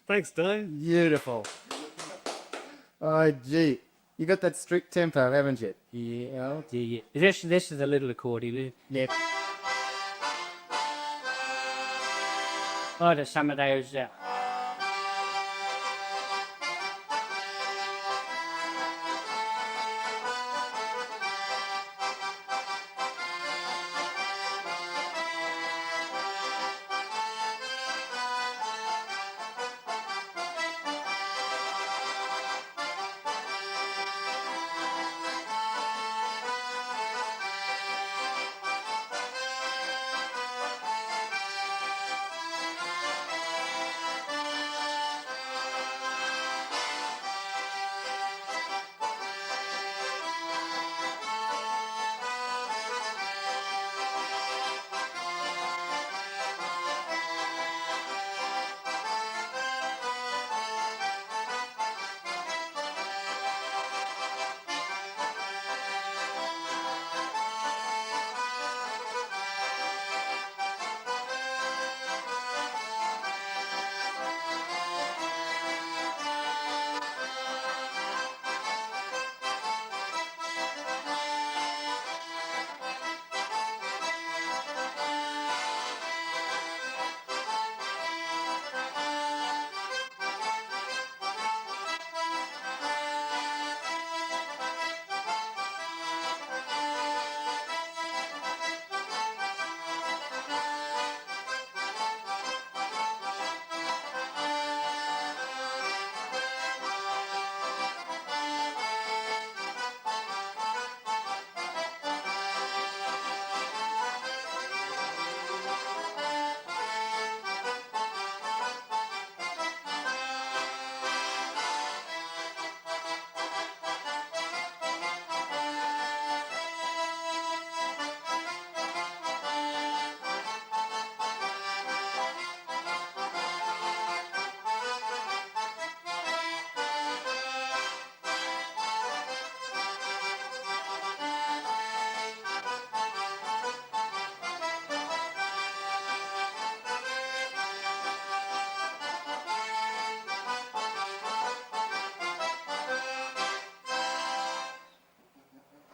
Thanks, Dave. Beautiful. Oh, gee. You got that strict tempo, haven't you? Yeah, oh dear. This is a little accordion. Yep. Oh, there's some of those.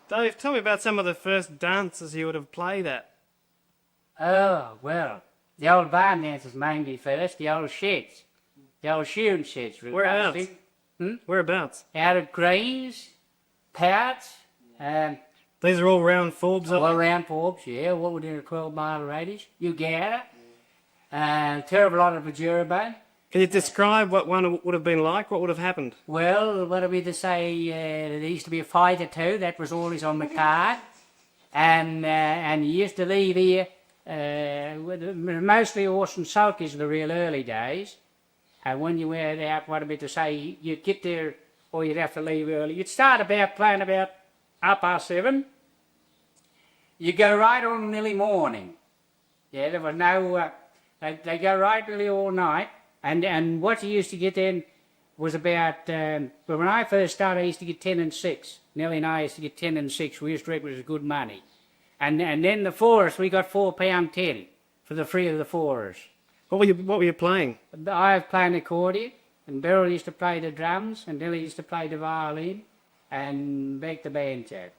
Dave, tell me about some of the first dances you would have played at. Oh, well, the old barn dances mainly first, the old sheds, the old shooting sheds. Whereabouts? Whereabouts? Out of greens, parrots, These are all round Forbes. all around Forbes, yeah, what within a 12-mile radius. You gather, terrible lot of Jeroboam. Can you describe what one would have been like? What would have happened? Well, what are we to say? There used to be a fight or two, that was always on the card. And you used to leave here, mostly horse and sulkies in the real early days. And when you were out, what are we to say? You'd get there, or you'd have to leave early. You'd start playing about 7:30. You'd go right on nearly morning. Yeah, there was no, they go right nearly all night. And what you used to get then was about, well, when I first started, I used to get 10 and 6. Nellie and I used to get 10 and 6. We used to reckon it was good money. And then the fours, we got £4.10 for the free of the fours. What were you playing? I was playing accordion, and Beryl used to play the drums, and Nellie used to play the violin, and Beck the banjo.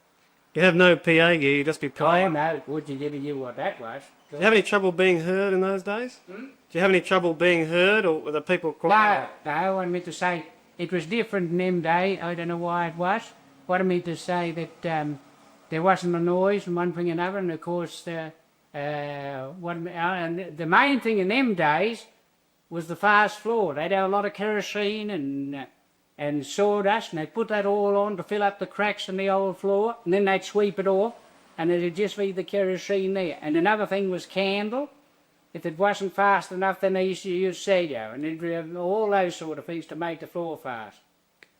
You have no PA gear, you just be I playing. know, would you never knew what that was. Do you have any trouble being heard in those days? Do you have any trouble being heard, or were the people crying? No, I meant to say it was different in them days. I don't know why it was. What I mean to say that there wasn't a noise and one thing and another, and of course and the main thing in them days was the fast floor. They'd have a lot of kerosene and sawdust, and they'd put that all on to fill up the cracks in the old floor, and then they'd sweep it off, and it'd just leave the kerosene there. And another thing was candle. If it wasn't fast enough, then they used to use sago, and they'd have all those sort of things to make the floor fast.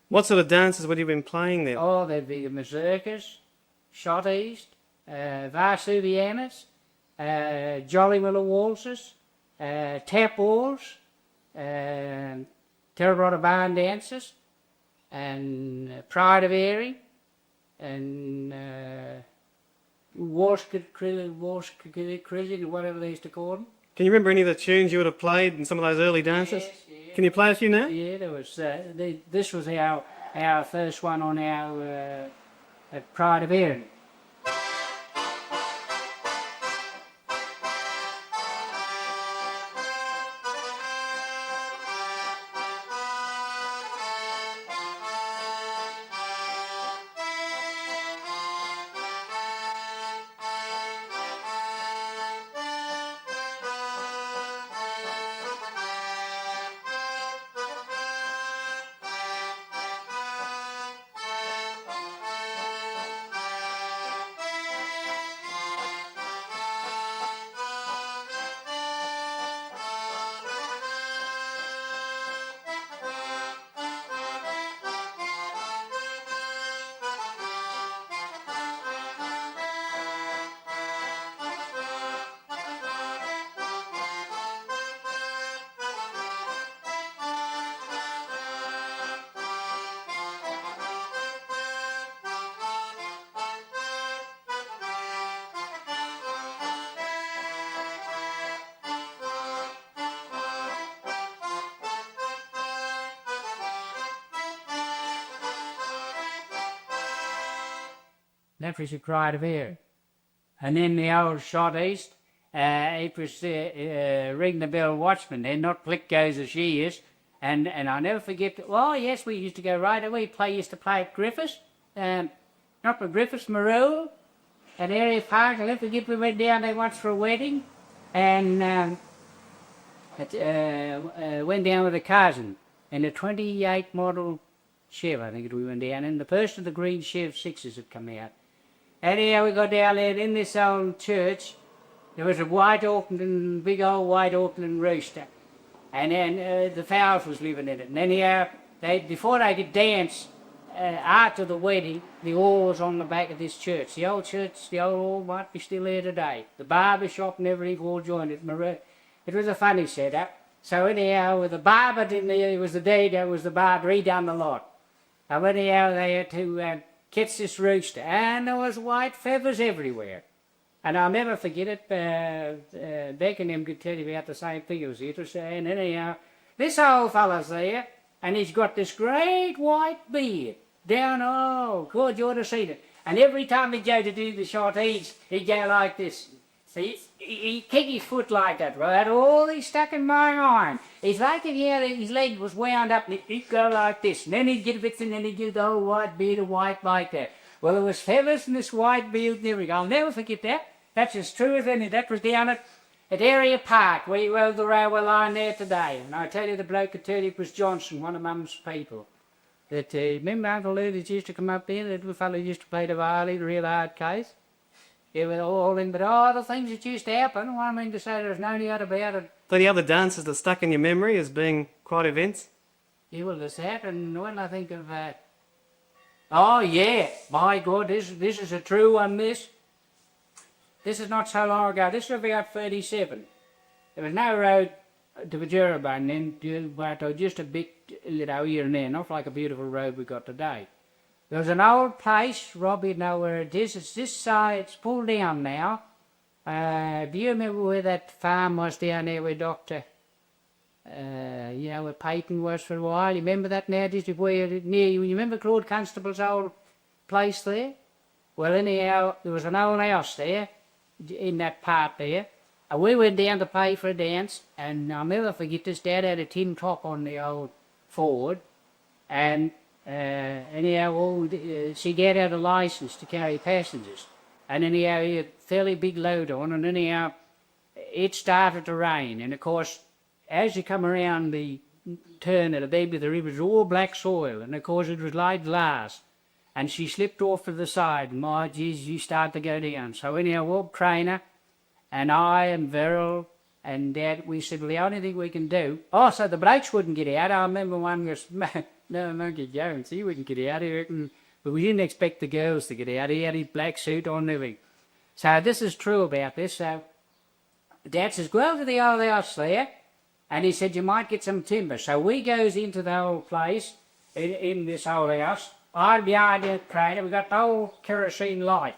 What sort of dances would you have been playing then? Oh, there'd be the mazurkas, shot east, Varsuvianas, Jolly Miller waltzes, tap walls, Terracotta barn dances, and Pride of Airy, and whatever they used to call them. Can you remember any of the tunes you would have played in some of those early dances? Yes, yeah. Can you play a few now? Yeah, there was. This was our first one on our at Pride of Erin. That was your Pride of Erin. And then the old shot east, it was ring the bell watchman then, not Plick goes as she is. And I'll never forget, oh yes, we used to go right away, used to play at Griffiths, not at Griffiths, Maroon, at Area Park. I'll never forget we went down there once for a wedding, and went down with a cousin in a 28 model Chev, I think we went down, and the first of the green Chev 6s had come out. Anyhow, we got down there in this old church. There was a big old white Auckland rooster. And then the fowls was living in it. And anyhow, before they could dance, after the wedding, the oar was on the back of this church. The old oar might be still there today. The barber shop and everything all joined it. It was a funny setup. So anyhow, with the barber it was the dado, was the barber, he done the lot. And anyhow, they had to catch this rooster, and there was white feathers everywhere. And I'll never forget it. Beck and him could tell you about the same thing as it was. And anyhow, this old fella's there, and he's got this great white beard down. Oh, God, you ought to see it. And every time he'd go to do the shot, he'd go like this. See, he'd kick his foot like that, right? All he stuck in my arm. It's like if his leg was wound up, and he'd go like this. And then he'd get a bit, and then he'd do the whole white beard of white like that. Well, there was feathers in this white beard and everything. I'll never forget that. That's as true as any. That was down at Area Park, where you rode the railway line there today. And I tell you, the bloke could tell you it was Johnson, one of Mum's people. That, remember Uncle Lou that used to come up there, that little fellow used to play the violin, the real hard case? Yeah, with all in, but all the things that used to happen, well, I mean to say there's no doubt about it. So the other dances that stuck in your memory as being quite events? Yeah, well, there's that, and when I think of oh, yeah, my God, this is a true one, this. This is not so long ago. This was about 37. There was no road to Vajurabun then, but just a bit, here and there, not like a beautiful road we got today. There was an old place, Robbie would know where it is. It's this side, it's pulled down now. Do you remember where that farm was down there where Dr. Where Peyton was for a while? You remember that now? You remember Claude Constable's old place there? Well, anyhow, there was an old house there, in that part there. And we went down to pay for a dance, and I'll never forget this. Dad had a tin top on the old Ford, and anyhow, she got out a licence to carry passengers. And anyhow, he had a fairly big load on, and anyhow, it started to rain. And of course, as you come around the turn at the bed of the river, it was all black soil, and of course it was like glass. And she slipped off to the side, and my geez, you start to go down. So anyhow, Rob Trainer and I and Verrill and Dad, we said, well, the only thing we can do... Oh, so the blokes wouldn't get out. I remember one was, no, get going. See, we can get out here. But we didn't expect the girls to get out. He had his black suit on and everything. So this is true about this. So Dad says, go over to the old house there. And he said, you might get some timber. So we goes into the old place, in this old house. I'm behind the trainer. We got the old kerosene light.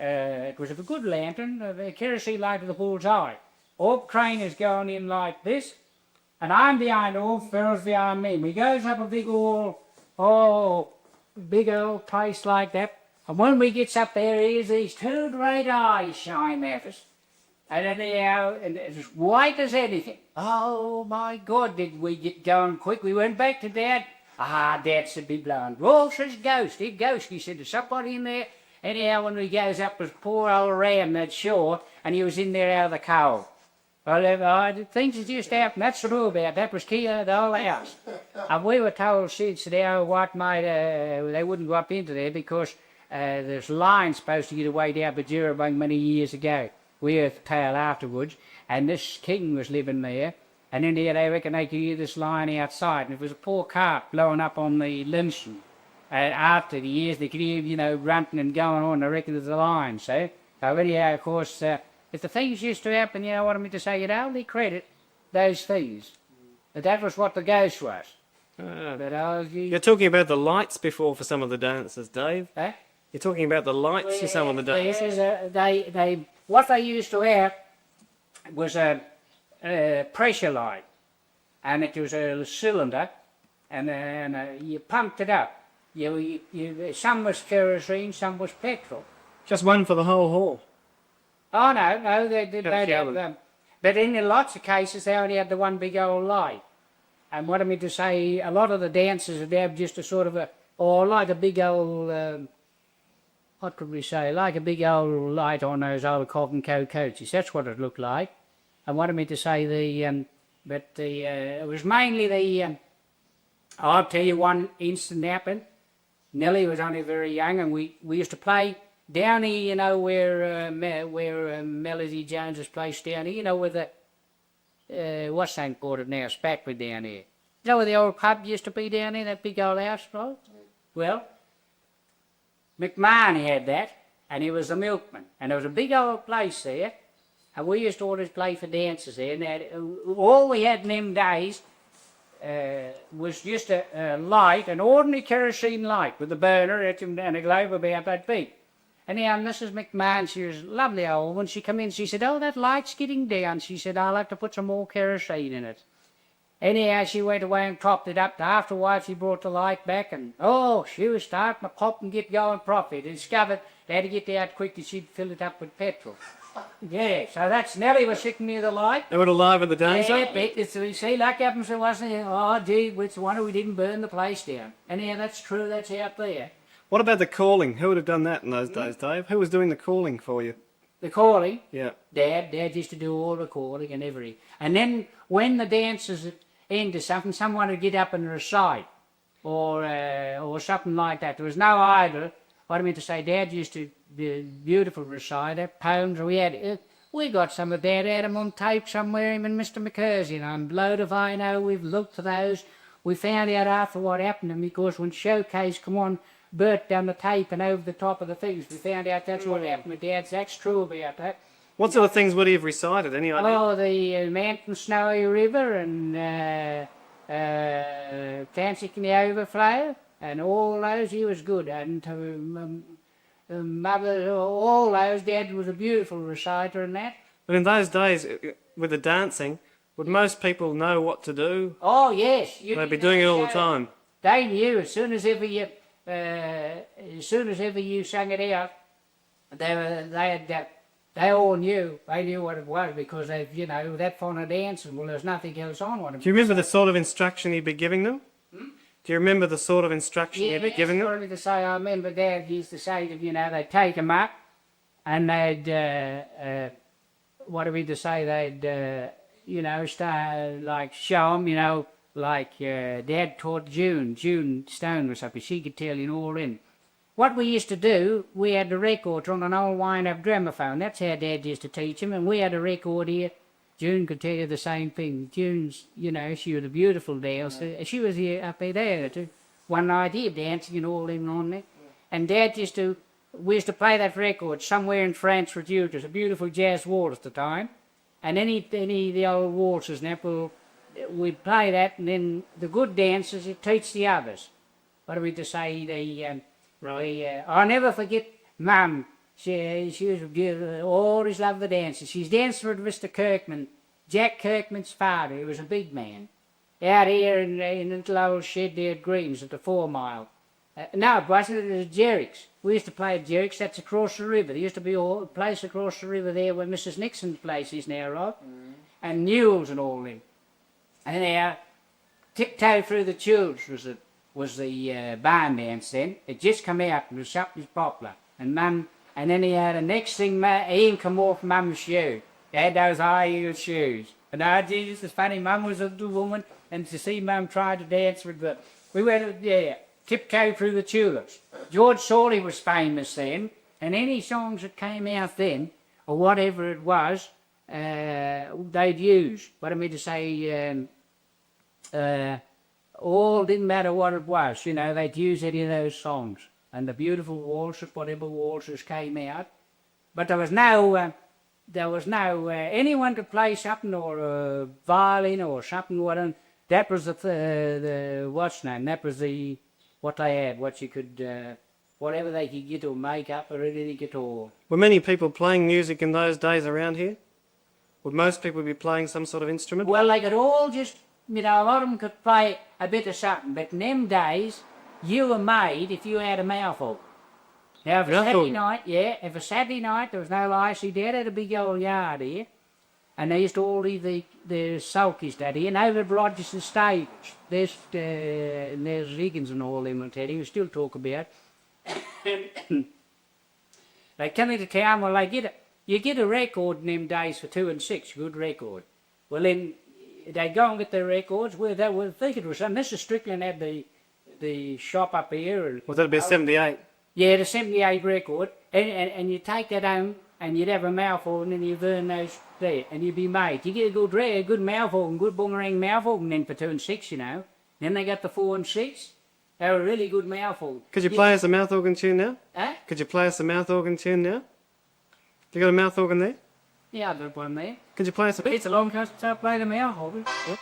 it was a good lantern, a kerosene light with a bull's eye. All trainers going in like this, and I'm behind all fellas behind me. We goes up a big old place like that, and when we gets up there, here's these two great eyes shine at us. And anyhow, and as white as anything. Oh my God, did we get going quick. We went back to Dad. Dad said, be blown. Rolf says, ghost. He said, there's somebody in there. Anyhow, when we goes up, was poor old Ram that shore, and he was in there out of the cold. Well, things that just happened, that's true about that. Was key of the whole house. And we were told since what made, they wouldn't go up into there because there's lines supposed to get away down Bajurabung many years ago. We heard the tale afterwards, and this king was living there, and in there they reckon they could hear this line outside, and it was a poor cart blowing up on the Linson. After the years, they could hear, grunting and going on, I reckon there's a line, so anyhow, of course, if the things used to happen, what I mean to say, you'd only credit those things. But that was what the ghost was. You're talking about the lights before for some of the dances, Dave. Eh? You're talking about the lights for some of the dances. What they used to have was a pressure light, and it was a cylinder, and you pumped it up. Some was kerosene, some was petrol. Just one for the whole hall. Oh no, they did not have them. But in lots of cases, they only had the one big old light. And what I mean to say, a lot of the dancers would have just a sort of like a big old, what could we say, like a big old light on those old Cotton Co coaches. That's what it looked like. And what I mean to say, it was mainly I'll tell you one instant happened. Nellie was only very young, and we used to play down here, where Melody Jones's place down here, where the, what's that called it now, Spackwood down here. Where the old pub used to be down there, that big old house, right? Well, McMahon had that, and he was the milkman. And there was a big old place there, and we used to always play for dances there. And all we had in them days was just a light, an ordinary kerosene light with a burner and a globe about that big. And now Mrs. McMahon, she was a lovely old one. She come in, she said, that light's getting down. She said, I'll have to put some more kerosene in it. Anyhow, she went away and topped it up. After a while, she brought the light back, and she was starting to pop and get going properly. They discovered they had to get out quick that she'd fill it up with petrol. Yeah, so that's Nellie was sitting near the light. They were alive at the dance. You see, like happens, it wasn't. Oh, gee, it's a wonder we didn't burn the place down. Anyhow, that's true. That's out there. What about the calling? Who would have done that in those days, Dave? Who was doing the calling for you? The calling? Yeah. Dad used to do all the calling and everything. And then when the dances ended something, someone would get up and recite or something like that. There was no idol. What I mean to say, Dad used to be a beautiful reciter, poems. We got some of Dad had them on tape somewhere, him and Mr. McCursey, and I'm blowed if I know. We've looked for those. We found out after what happened to him, because when Showcase come on, burnt down the tape and over the top of the things, we found out that's what happened with Dad's. That's true about that. What sort of things would he have recited? Any idea? Oh, the Mountain Snowy River and Fancy the Overflow and all those. He was good. And Mother, all those. Dad was a beautiful reciter and that. But in those days, with the dancing, would most people know what to do? Oh, yes. They'd be doing it all the time. They knew as soon as ever you sang it out, they all knew. They knew what it was because they, that fond of dancing. Well, there's nothing else on. Do you remember the sort of instruction he'd be giving them? Do you remember the sort of instruction he'd be giving them? Yeah, to say, I remember Dad used to say that, they'd take them up and they'd, what are we to say, they'd, start, like, show them, like Dad taught June Stone was up, she could tell you all in. What we used to do, we had the records on an old wind-up gramophone. That's how Dad used to teach him, and we had a record here. June could tell you the same thing. June's, she was a beautiful dancer. She was here up there too. One night here dancing and all in on there. And Dad we used to play that record somewhere in France for you. It was a beautiful jazz waltz at the time. And any of the old waltzes now, we'd play that, and then the good dancers would teach the others. What are we to say? I'll never forget Mum She was always loved the dancing. She's danced with Mr. Kirkman, Jack Kirkman's father. He was a big man. Out here in the little old shed there at Greens at the 4 Mile. No, it wasn't. It was Jerrick's. We used to play at Jerrick's. That's across the river. There used to be a place across the river there where Mrs. Nixon's place is now, right? And Newell's and all them. And Tiptoe Through the Tulips was the barn dance then. It just come out and was something popular. And then he had the next thing, Ian come off Mum's shoe. He had those high-heeled shoes. And Jesus, it's funny, Mum was a little woman, and to see Mum try to dance with we went, Tiptoe Through the Tulips. George Sawley was famous then, and any songs that came out then, or whatever it was, they'd use. What I mean to say, all didn't matter what it was, you know, they'd use any of those songs. And the beautiful waltzes, whatever waltzes came out. But there was no anyone could play something or a violin or something. That was the what's name? That was what they had. What you could, whatever they could get or make up or anything at all. Were many people playing music in those days around here? Would most people be playing some sort of instrument? Well, they could all just, you know, a lot of them could play a bit of something. But in them days, you were made if you had a mouth organ. Now, if a Saturday night, there was no licensee there, had a big old yard here, and they used to all leave the sulkies that here, and over at Rogers's stage, there's Higgins and all them, I'll tell you, we still talk about. They come into town, well, you get a record in them days for 2 and 6, good record. Well, then, they go and get their records, well, they would think it was something. Mr. Strickland had the shop up here. Well, that'd be a 78. Yeah, the 78 record, and you take that home, and you'd have a mouth organ, and you'd earn those there, and you'd be made. You get a good mouth organ, good boomerang mouth organ then for 2 and 6, you know. Then they got the 4 and 6. They were really good mouth organ. Could you play us a mouth organ tune now? Huh? Could you play us a mouth organ tune now? You got a mouth organ there? Yeah, I've got one there. Could you play us a bit? It's a long time since I played a mouth organ. Yep.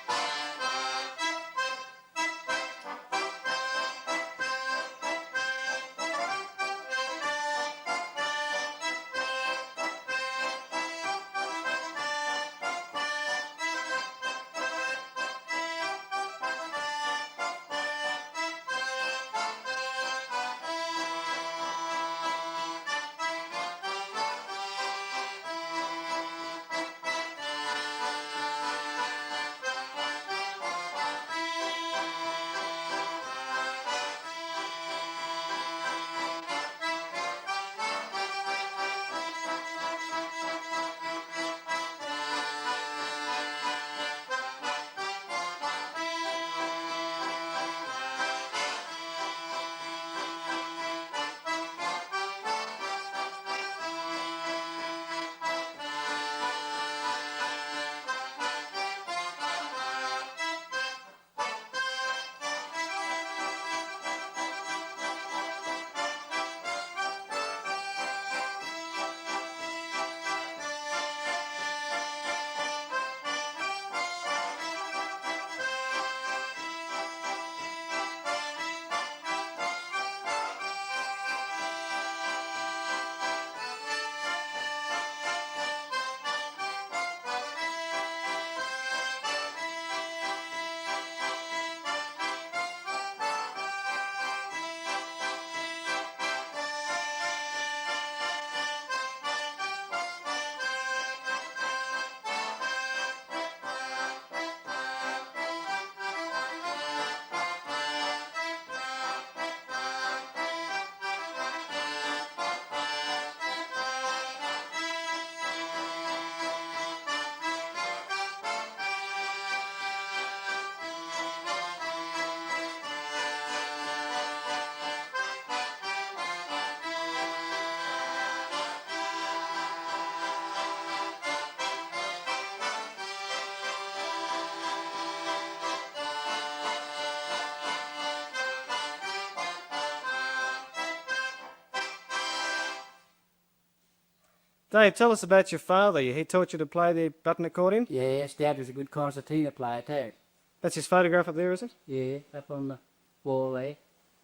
Dave, tell us about your father. He taught you to play the button accordion? Yes, Dad was a good concertina player too. That's his photograph up there, is it? Yeah, up on the wall there.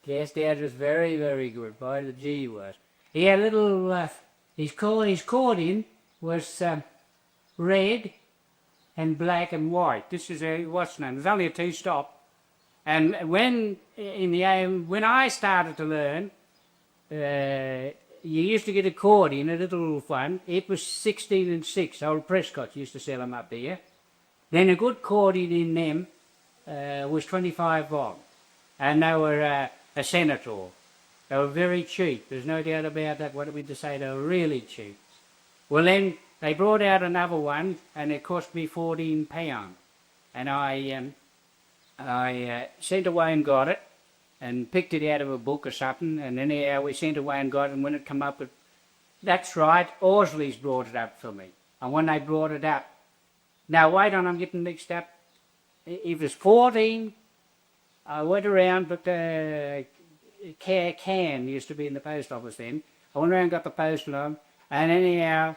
Yes, Dad was very, very good. Boy, the G was. He had a little His accordion was red and black and white. This is what's name. There's only a two-stop. And when I started to learn, you used to get accordion, a little one. It was 16 and 6. Old Prescott used to sell them up there. Then a good accordion in them was 25 bob. And they were a senator. They were very cheap. There's no doubt about that. What are we to say? They were really cheap. Well, then they brought out another one, and it cost me £14. And I sent away and got it, and picked it out of a book or something, and then we sent away and got it, and when it come up, that's right, Ausley's brought it up for me. And when they brought it up, now wait on, I'm getting mixed up. It was 14, I went around, but can used to be in the post office then. I went around and got the postal on, and anyhow,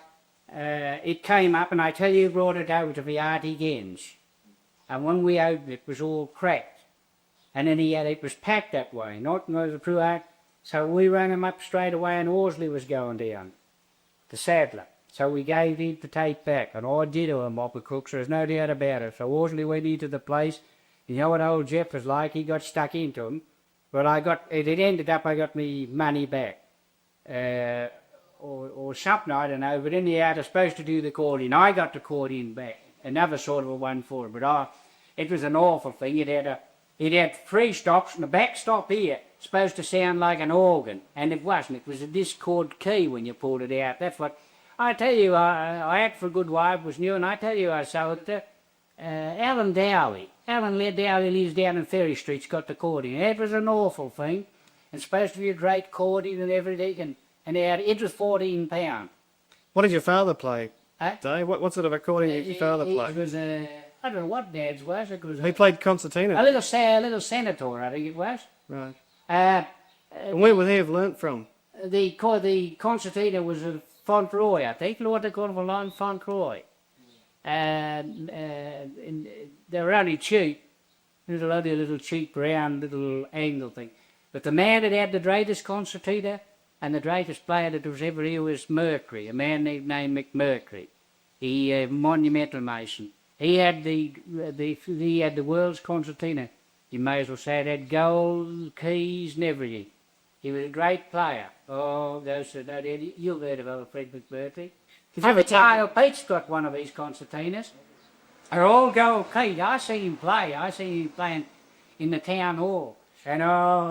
it came up, and I tell you, brought it over to the Artie Gens. And when we opened it, it was all cracked. And then it was packed that way, not was a true act. So we rang him up straight away, and Ausley was going down, the saddler. So we gave him the tape back, and I did owe a mop of crooks, there's no doubt about it. So Ausley went into the place. You know what old Jeff was like? He got stuck into him. But it ended up I got me money back. Or something, I don't know. But in the end, I was supposed to do the accordion. I got the accordion back. Another sort of a one for it. But it was an awful thing. It had 3 stops, and the back stop here supposed to sound like an organ. And it wasn't. It was a discord key when you pulled it out. That's what... I tell you, I act for a good wife, was new, and I tell you I sold it to Alan Dowley. Alan Dowley lives down in Ferry Street's got the accordion. It was an awful thing. And supposed to be a great accordion and everything. And it was £14. What did your father play, Huh? Dave? What sort of accordion did your father play? It was I don't know what Dad's was. It was He played concertina. a little senator, I think it was. Right. Uh, And where would he have learnt from? the concertina was a Fauntleroy, I think. What they call it, Line Fauntleroy. And they were only cheap. It was a little cheap round little angle thing. But the man that had the greatest concertina and the greatest player that was ever here was Mercury, a man named McMurcury. He monumental mason. He had the world's concertina. You may as well say it had gold, keys, and everything. He was a great player. Oh, you've heard of old Fred McMurtry. Kyle Pete's got one of these concertinas. They're all gold keyed. I seen him play. I seen him playing in the town hall. And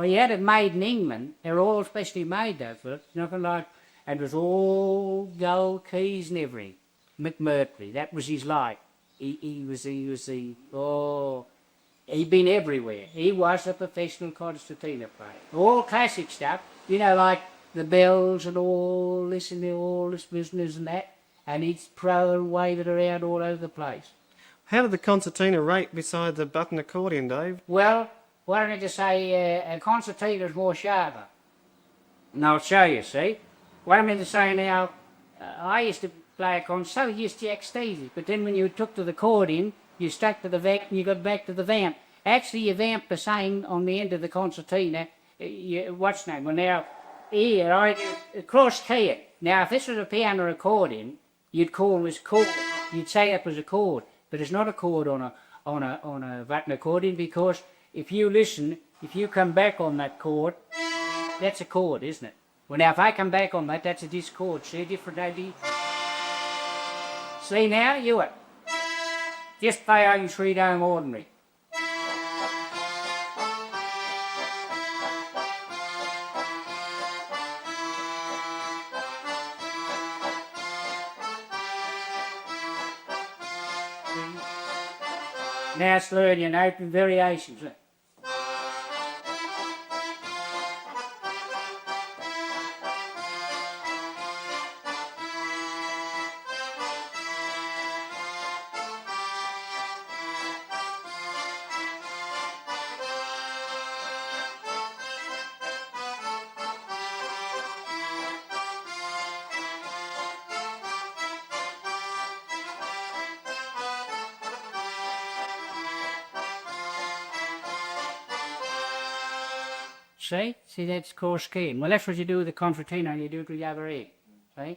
he had it made in England. They're all specially made though, Philip. Nothing like, and it was all gold keys and everything. McMurtry, that was his life. He'd been everywhere. He was a professional concertina player. All classic stuff, you know, like the bells and all this business and that. And he'd throw and wave it around all over the place. How did the concertina rate beside the button accordion, Dave? Well, what did I just say? A concertina's more sharper. And I'll show you, see? What I meant to say now, I used to play a so used to ecstasy, but then when you took to the accordion, you stuck to the vamp and you got back to the vamp. Actually, you vamp the same on the end of the concertina. What's name? Well, now, here, I cross key it. Now, if this was a piano accordion, you'd call this chord. You'd say it was a chord, but it's not a chord on a button accordion, because if you listen, if you come back on that chord, that's a chord, isn't it? Well, now, if I come back on that, that's a discord. See, different idea. See now, you it. Just play Open Sweet Home Ordinary. Now it's learn your note and variations. See, that's cross keying. Well, that's what you do with the concertina, and you do it with the other egg. See?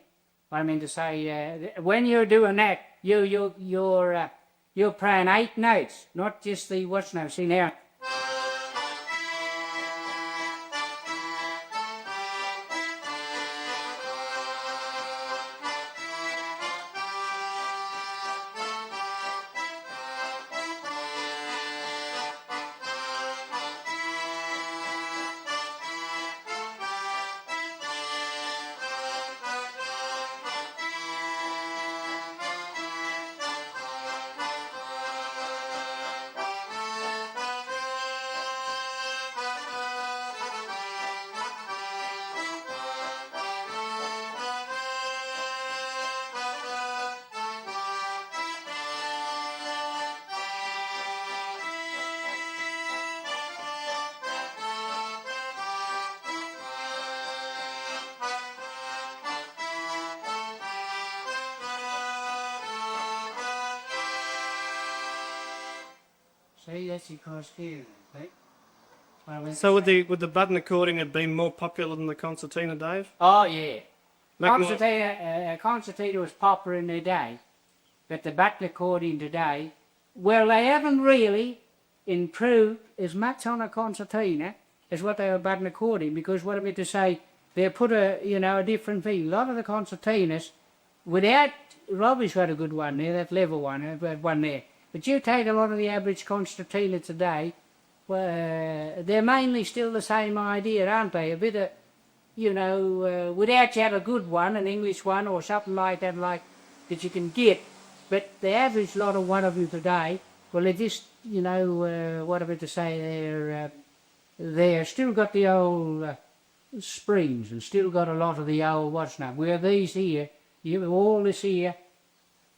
I mean to say, when you're doing that, you're playing 8 notes, not just the what's now. See now. See, that's your concertina, see? Well, So would the button accordion have been more popular than the concertina, Dave? oh yeah, Make more- concertina was popular in their day, but the button accordion today, well, they haven't really improved as much on a concertina as what they were button accordion, because what I mean to say, they put a different thing. A lot of the concertinas, without Robbie's got a good one there, that level one, one there. But you take a lot of the average concertina today, they're mainly still the same idea, aren't they? A bit of, without you have a good one, an English one or something like that, that you can get. But the average lot of one of them today, well, they're just, what am I to say, they're still got the old springs and still got a lot of the old what's now. Where these here, all this here,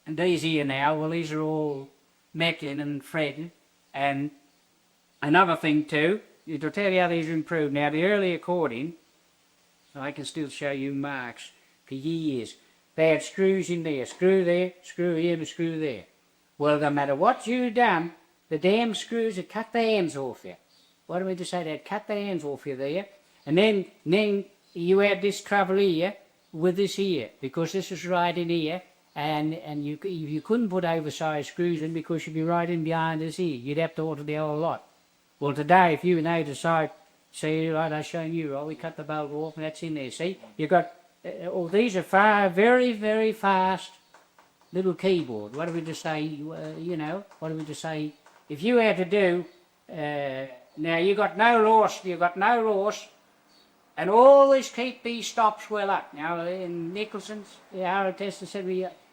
and these here now, well, these are all Macklin and Fred. And another thing too, to tell you how these are improved. Now, the early accordion, I can still show you marks for years. They had screws in there, screw here and screw there. Well, no matter what you've done, the damn screws had cut the hands off you. What do I mean to say? They'd cut the hands off you there. And then you had this trouble here with this here, because this is right in here. And you couldn't put oversized screws in because you'd be right in behind this here. You'd have to alter the whole lot. Well, today, if you now decide, see, like I'm showing you, right, we cut the bolt off and that's in there, see? You've got, these are very, very fast little keyboard. What do we just say, what do we just say? If you had to do, now you got no loss, and always keep these stops well up. Now, in Nicholson's, the Howard Tester said,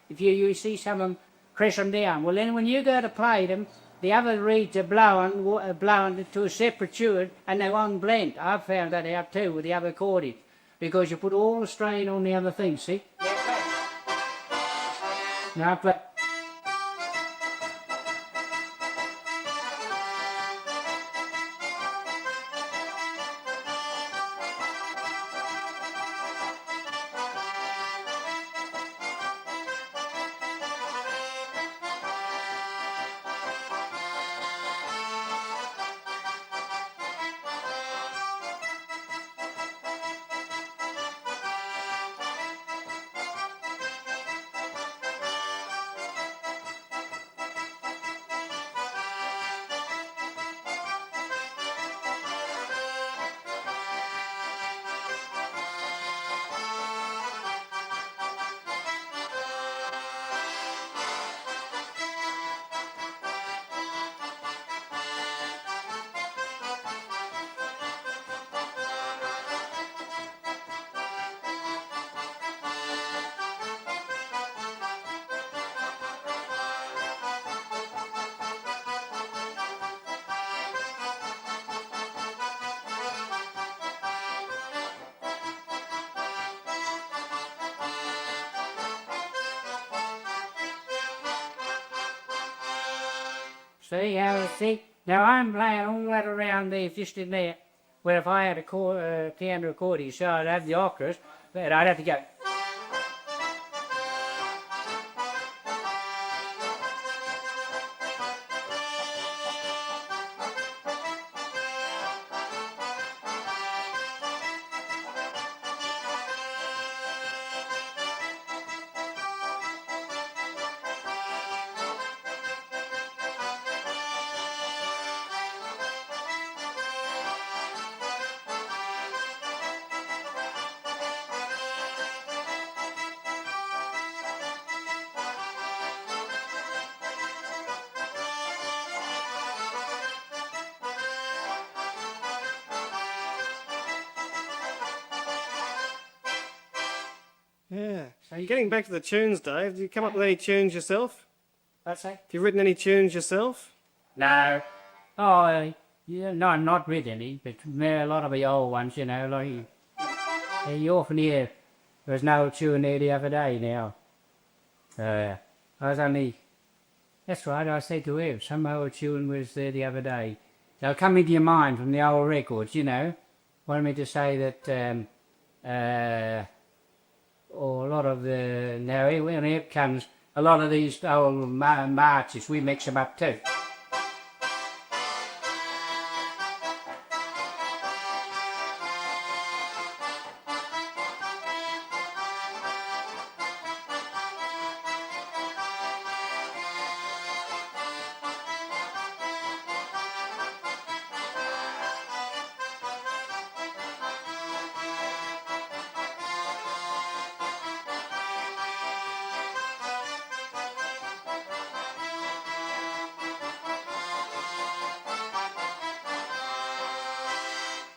if you see some of them, press them down. Well, then when you go to play them, the other reeds are blowing to a separate tune, and they won't blend. I've found that out too with the other accordion, because you put all the strain on the other thing, see? Now I play. See how it see? Now I'm playing all that around there, just in there. Where if I had a piano accordion, so I'd have the octaves, but I'd have to go. Yeah. So you- Getting back to the tunes, Dave, do you come up with any tunes yourself? What's that? Have you written any tunes yourself? No. Oh, yeah, no, not with any, but a lot of the old ones, you know, like you often hear there's no tune there the other day now. I was only, that's right, I said to her, some old tune was there the other day. They'll come into your mind from the old records, you know. Wanted me to say that, or a lot of the, now when it comes, a lot of these old marches, we mix them up too.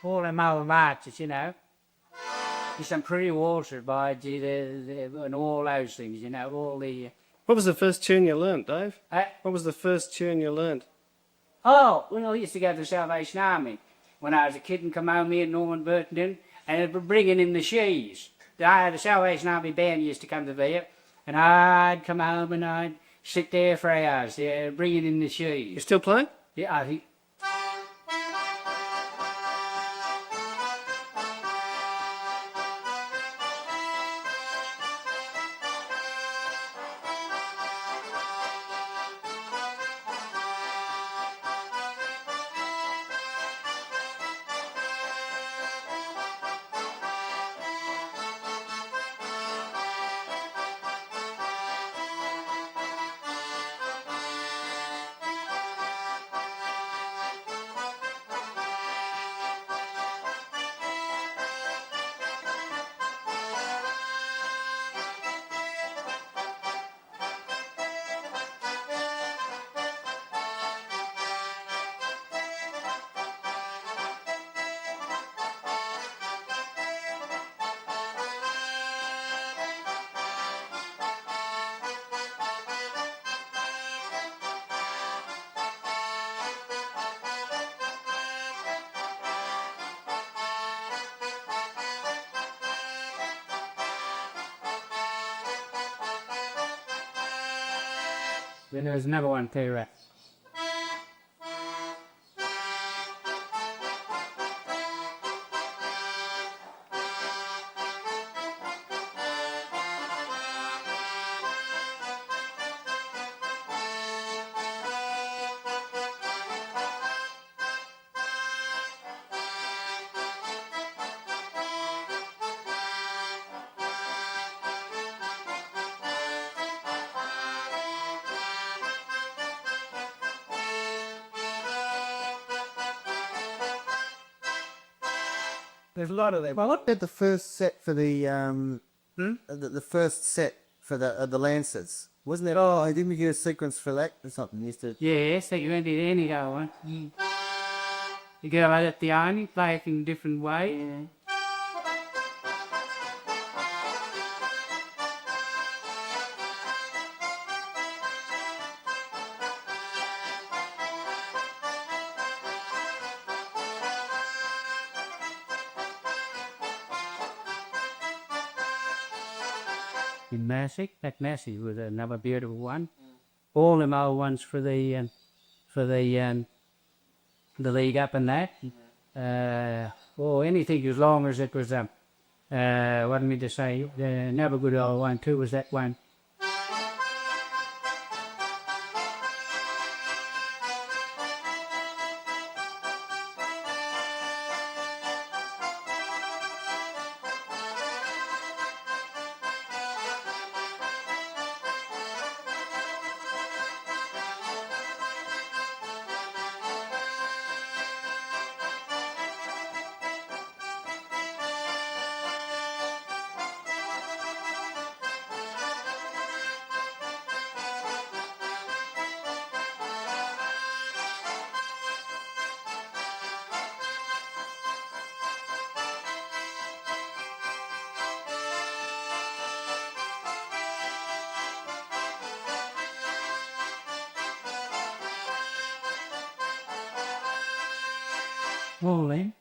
All them old marches, you know. There's some pretty watered by and all those things, you know, all the... What was the first tune you learnt, Dave? Uh, What was the first tune you learnt? oh, well, I used to go to the Salvation Army when I was a kid and come home here in Norman Burton, and they'd be bringing in the sheaves. The Salvation Army band used to come to there, and I'd come home and I'd sit there for hours, bringing in the You sheaves. still playing? Yeah, I think... Then there was another one too, right? There's a lot of them. Well, what did the first set for the first set for the Lancers? Wasn't it? Oh, I didn't get a sequence for that or something. Used to. Yes, that you went in any one. You go out at the army, play it in a different way. Yeah. In Massey, that Massey was another beautiful one. All them old ones for the league up and that. Anything as long as it was what me to say, another good old one too was that one. Oh, then.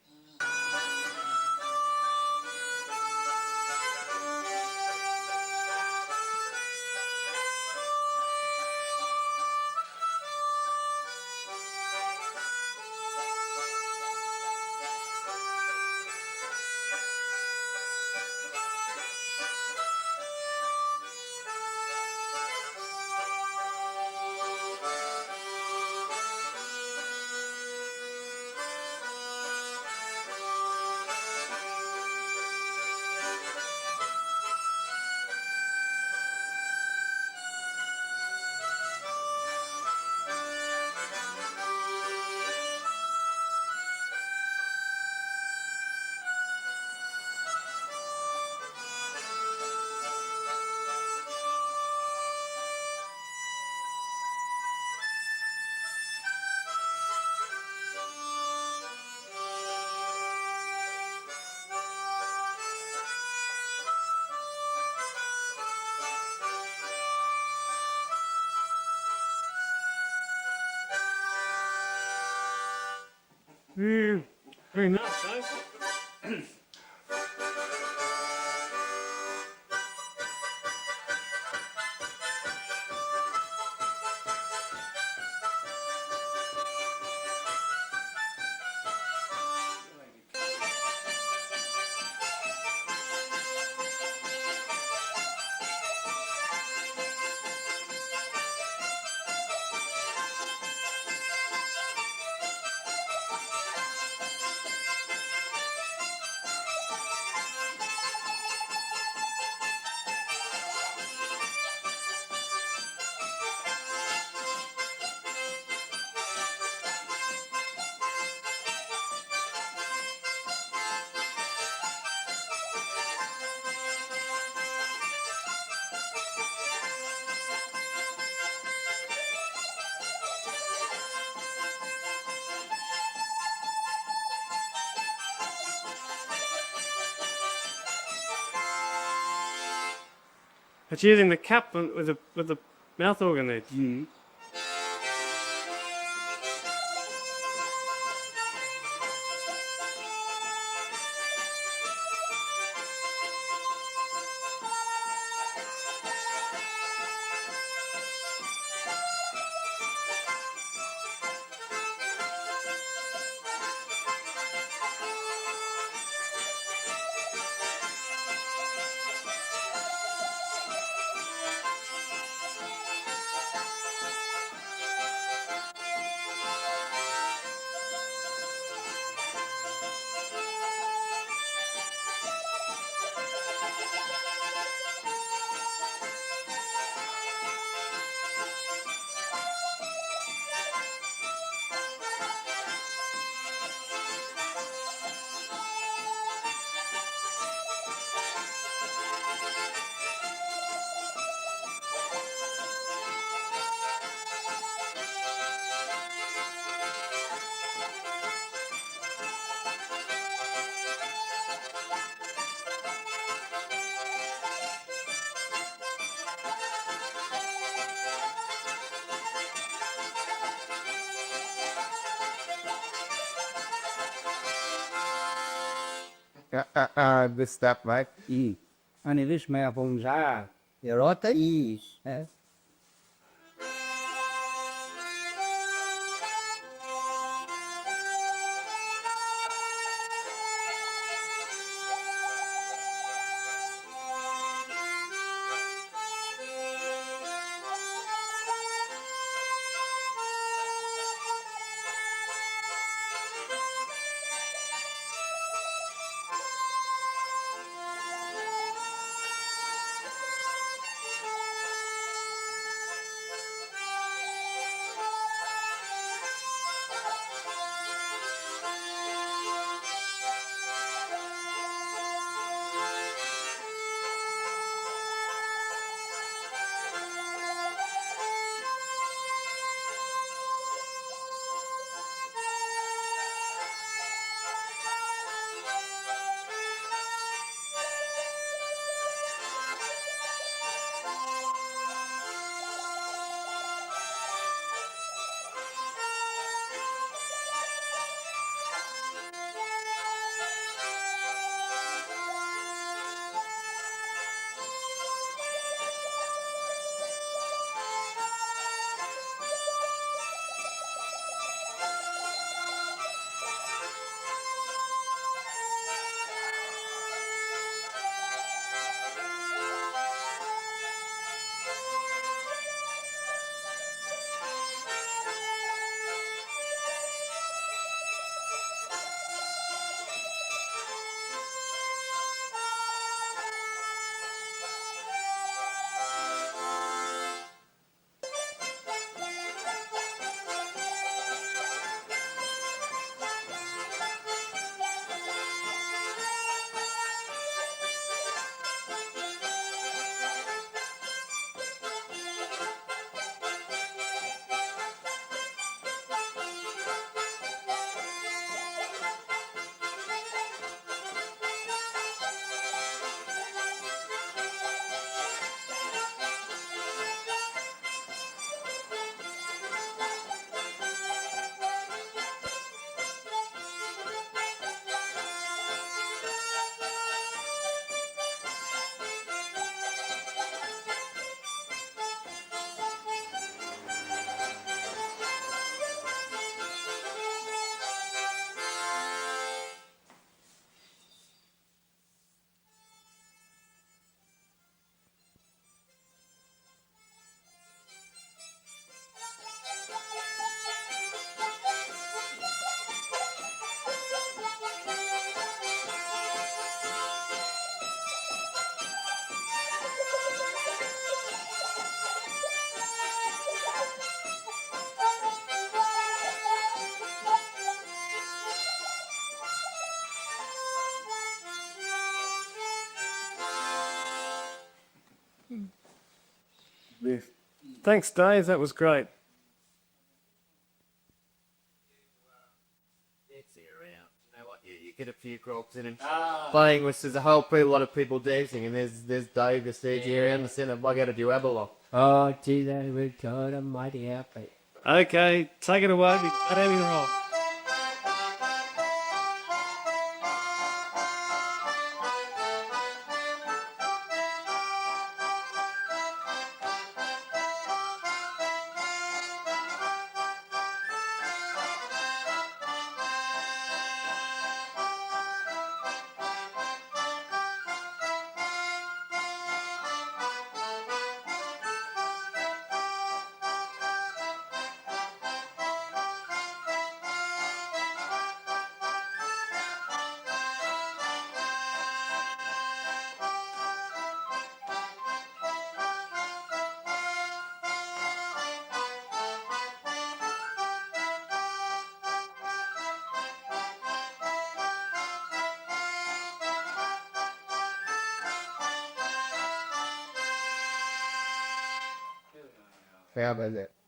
Very nice, Dave. It's using the cap with the mouth organ there. Good stuff, mate. Only this mouth organ's hard. You right there? Yeah. Thanks, Dave. That was great. You get a few crops in and playing with there's a whole lot of people dancing, and there's Dave, the stage here in the centre. I got to do Abalone. Oh, gee, they were God Almighty happy. Okay, take it away. We've got to roll. How about that?